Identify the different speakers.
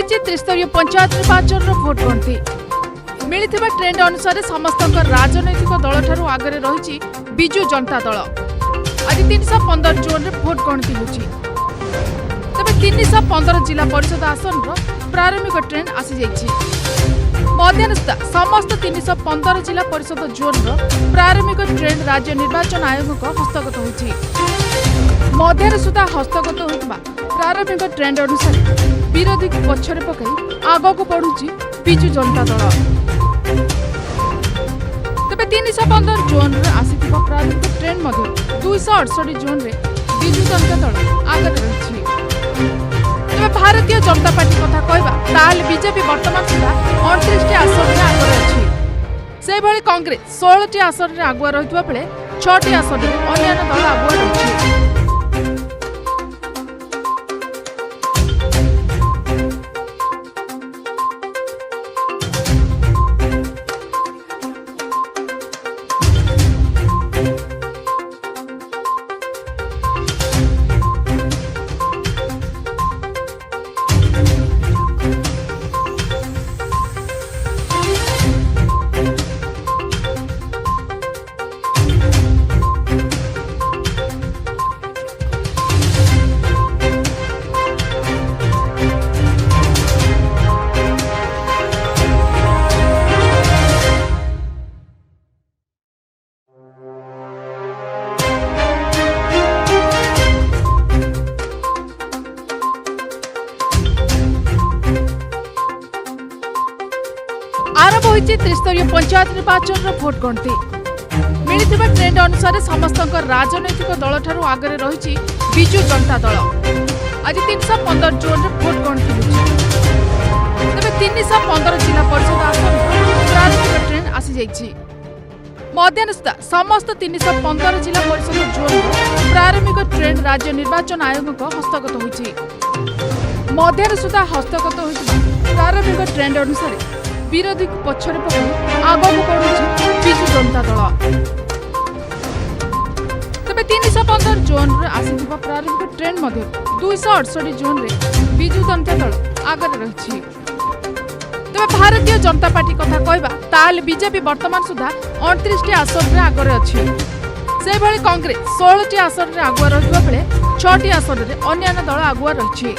Speaker 1: होइछि त्रिस्तरीय पंचायत निर्वाचन vote गणति मिलिथिबा trend अनुसार समस्त राजनैतिक दल ठारू आगरे रहिछि बिजू जनता दल। आज 315 जोन रे भोट गणति होछि। तबे 315 जिला परिषद आसन प्रारंभिक ट्रेंड आसी जाइछि। मध्याह्न सुधा समस्त 315 जिला परिषद जोन प्रारंभिक ट्रेंड राज्य निर्वाचन आयोग हस्तगत होइछि। मध्याह्न सुधा हस्तगत होइतबा प्रारंभिक ट्रेंड अनुसार विरोधी को पछरे पकाई आगक बढ़ुछि बिजू जनता दल। तबे 315 जोन रे आसीथिबा प्रारंभिक ट्रेंड मध्ये 268 जोन रे बिजू जनता दल आगे रहिछि। तबे भारतीय जनता पार्टी कथा कहबा ताल बीजेपी वर्तमान सुधा 38 आसन रे आगे अछि। से भली कांग्रेस 16 आसन रे आगुआ रहितबा बेले 6 आसन रे अन्य दल आगुआ रहिछि। आरंभ होइछि त्रिस्तरीय पंचायत निर्वाचन भोट गणति मिलिथिबा ट्रेंड अनुसार समस्त राजनैतिक दल ठारू आगरे रहिछि बिजू जनता दल। आज 315 जोन रे भोट गणति होछि। तबे 315 जिला परिषद आसन प्रारंभिक ट्रेंड आसी जाइछि। मध्याह्न सुधा समस्त 315 जिला परिषद जोन प्रारंभिक ट्रेंड राज्य निर्वाचन आयोग हस्तगत होइछि। मध्याह्न सुधा हस्तगत होइछि प्रारंभिक ट्रेंड अनुसार विरोधी को पछरे पकाई आगक बढ़ुछि बिजू जनता दल। तबे 315 जोन रे आसीथिबा प्रारंभिक ट्रेंड मध्ये 268 जोन रे बिजू जनता दल आगे रहिछि। तबे भारतीय जनता पार्टी कथा कहबा ताल बीजेपी वर्तमान सुधा 38 आसन रे आगे अछि। से भली कांग्रेस 16 आसन रे आगुआ रहितबा बेले 6 आसन रे अन्य दल आगुआ रहिछि।